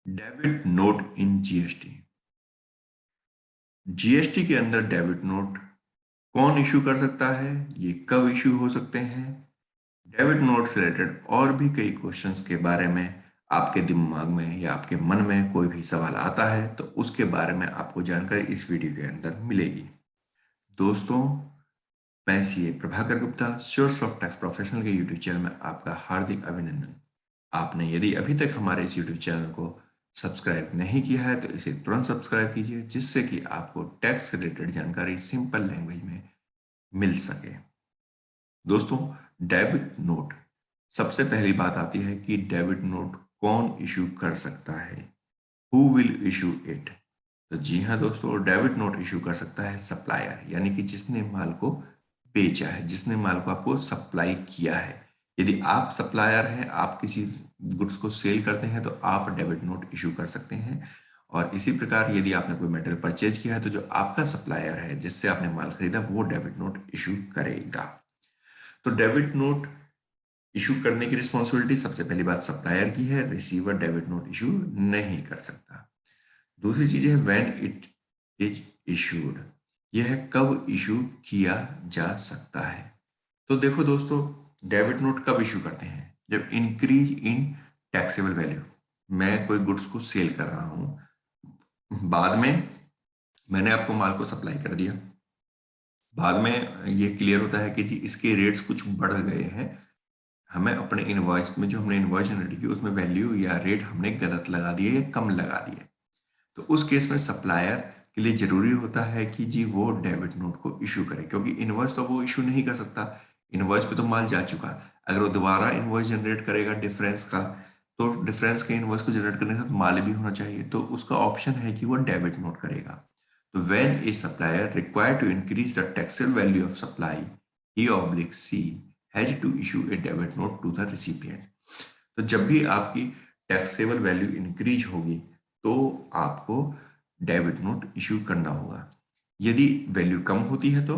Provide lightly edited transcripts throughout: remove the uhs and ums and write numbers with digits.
Debit note in GST. GST के अंदर debit note कौन इशू कर सकता है, ये कब इशू हो सकते हैं, डेबिट नोट से रिलेटेड और भी कई क्वेश्चंस के बारे में आपके दिमाग में या आपके मन में कोई भी सवाल आता है तो उसके बारे में आपको जानकारी इस वीडियो के अंदर मिलेगी। दोस्तों, मैं CA Prabhakar Gupta source of tax professional के यूट्यूब चैनल में आपका हार्दिक अभिनंदन। आपने यदि अभी तक हमारे इस यूट्यूब चैनल को सब्सक्राइब नहीं किया है तो इसे तुरंत सब्सक्राइब कीजिए, जिससे कि आपको टैक्स से रिलेटेड जानकारी सिंपल लैंग्वेज में मिल सके। दोस्तों, डेबिट नोट, सबसे पहली बात आती है कि डेबिट नोट कौन इशू कर सकता है, हु विल इशू इट। तो जी हाँ दोस्तों, डेबिट नोट इशू कर सकता है सप्लायर, यानी कि जिसने माल को बेचा है, जिसने माल को आपको सप्लाई किया है। यदि आप सप्लायर हैं, आप किसी गुड्स को सेल करते हैं तो आप डेबिट नोट इशू कर सकते हैं। और इसी प्रकार यदि आपने कोई मटेरियल परचेज किया है तो जो आपका सप्लायर है जिससे आपने माल खरीदा वो डेबिट नोट इशू करेगा। तो डेबिट नोट इशू करने की रिस्पॉन्सिबिलिटी सबसे पहली बात सप्लायर की है, रिसीवर डेबिट नोट इशू नहीं कर सकता। दूसरी चीज है व्हेन इट इज इशूड, यह कब इशू किया जा सकता है। तो देखो दोस्तों, डेबिट नोट कब इशू करते हैं, जब इंक्रीज इन टैक्सेबल वैल्यू, मैं कोई गुड्स को सेल कर रहा हूं, बाद में मैंने आपको माल को सप्लाई कर दिया, बाद में ये क्लियर होता है कि जी इसके रेट्स कुछ बढ़ गए हैं, हमें अपने इनवॉइस में जो हमने इनवॉइस जनरेट की उसमें वैल्यू या रेट हमने गलत लगा दिए या कम लगा दिए। तो उस केस में सप्लायर के लिए जरूरी होता है कि जी वो डेबिट नोट को इशू करे, क्योंकि इनवॉइस तो वो इशू नहीं कर सकता, इनवॉइस पे तो माल जा चुका। अगर वो दोबारा इनवॉइस जनरेट करेगा डिफरेंस का, तो डिफरेंस के इनवॉइस को जनरेट करने के साथ माल भी होना चाहिए, तो उसका ऑप्शन है कि वो डेबिट नोट करेगा। तो when a supplier required to increase the taxable value of supply, he oblique see has to issue a debit note to the recipient. तो जब भी आपकी टैक्सेबल वैल्यू इंक्रीज होगी तो आपको डेबिट नोट इशू करना होगा। यदि वैल्यू कम होती है तो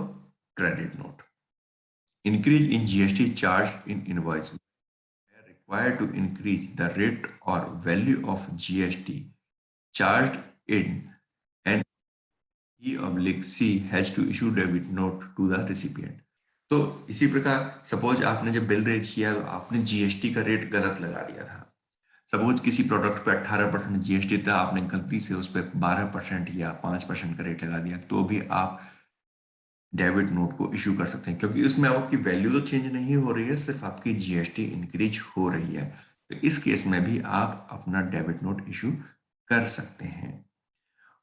credit note. Increase in GST charge in invoice required to increase the rate or value of GST charged in, and E/C has to issue debit note to the recipient। तो इसी प्रकार suppose आपने जब bill raise किया तो आपने GST का rate गलत लगा दिया था। सपोज किसी प्रोडक्ट पे 18% जीएसटी था, आपने गलती से उस पर 12% या 5% का रेट लगा दिया, तो भी आप डेबिट नोट को इशू कर सकते हैं, क्योंकि उसमें आपकी वैल्यू तो चेंज नहीं हो रही है, सिर्फ आपकी जीएसटी इंक्रीज हो रही है। तो इस केस में भी आप अपना डेबिट नोट इशू कर सकते हैं।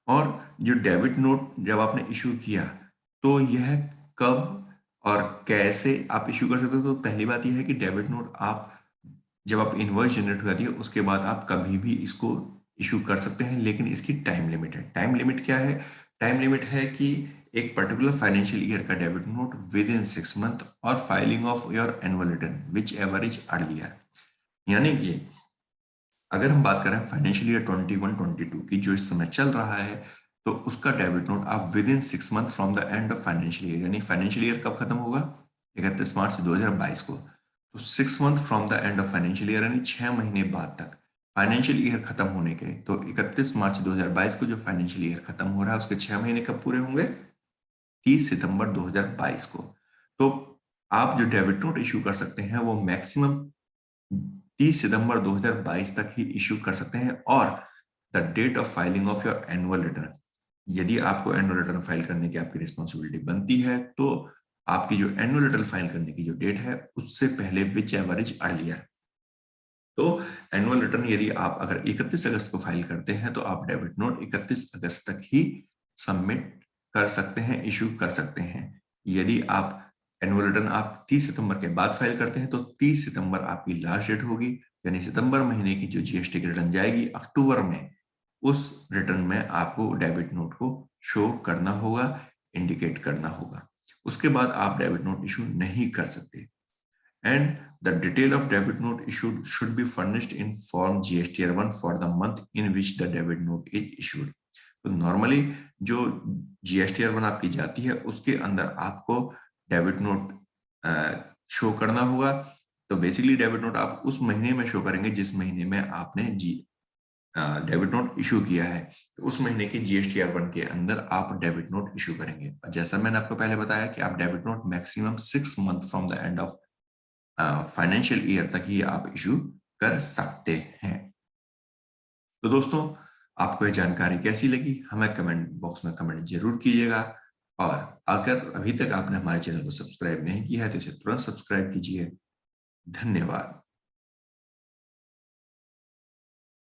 और जो डेबिट नोट जब आपने इशू किया तो यह कब और कैसे आप इशू कर सकते हो। तो पहली बात यह है कि डेबिट नोट आप जब आप इनवॉइस जनरेट हो जाती है उसके बाद आप कभी भी इसको इशू कर सकते हैं, लेकिन इसकी टाइम लिमिट है। टाइम लिमिट क्या है? टाइम लिमिट है कि एक पर्टिकुलर फाइनेंशियल ईयर का debit note within 6 month और filing of your annual return whichever is earlier. यानी कि अगर हम बात करें फाइनेंशियल ईयर 21-22 की जो इस समय चल रहा है, तो उसका डेबिट नोट आप with in 6 month from the end of financial year, यानी फाइनेंशियल ईयर कब खत्म होगा? 31 मार्च 2022 को। तो 6 month from the end of financial year, यानी 6 महीने बाद तक फाइनेंशियल ईयर खत्म होने के, तो 31 मार्च 2022 को जो फाइनेंशियल ईयर खत्म हो रहा है उसके 6 महीने कब पूरे होंगे? 30 सितंबर 2022 को। तो आप जो डेबिट नोट इशू कर सकते हैं वो मैक्सिमम 30 सितंबर 2022 तक ही इशू कर सकते हैं। और the date of filing of your annual return, यदि आपको एनुअल रिटर्न फाइल करने की आपकी रिस्पॉन्सिबिलिटी बनती है तो आपकी जो एनुअल रिटर्न फाइल करने की जो डेट है उससे पहले विच एवर इज अर्लियर। तो एनुअल रिटर्न यदि आप अगर 31 अगस्त को फाइल करते हैं तो आप डेबिट नोट 31 अगस्त तक ही सबमिट कर सकते हैं, इशू कर सकते हैं। यदि आप एनुअल रिटर्न आप 30 सितंबर के बाद फाइल करते हैं तो 30 सितंबर आपकी लास्ट डेट होगी, यानी सितंबर महीने की जो जीएसटी की रिटर्न जाएगी अक्टूबर में, उस रिटर्न में आपको डेबिट नोट को शो करना होगा, इंडिकेट करना होगा। उसके बाद आप डेबिट नोट इशू नहीं कर सकते। And the detail of debit note issued should be furnished in form GSTR1 for the month in which the debit note is issued। तो नॉर्मली जो GSTR1 आपकी जाती है उसके अंदर आपको डेबिट नोट शो करना होगा। तो बेसिकली डेबिट नोट आप उस महीने में शो करेंगे जिस महीने में आपने डेबिट नोट इशू किया है, तो उस महीने के GSTR 1 के अंदर आप डेबिट नोट इशू करेंगे। और जैसा मैंने आपको पहले बताया कि आप debit note maximum 6 month from the end of financial year तक ही आप इशू कर सकते हैं। तो दोस्तों, आपको ये जानकारी कैसी लगी हमें कमेंट बॉक्स में कमेंट जरूर कीजिएगा। और अगर अभी तक आपने हमारे चैनल को सब्सक्राइब नहीं किया है तो इसे तुरंत सब्सक्राइब कीजिए। धन्यवाद।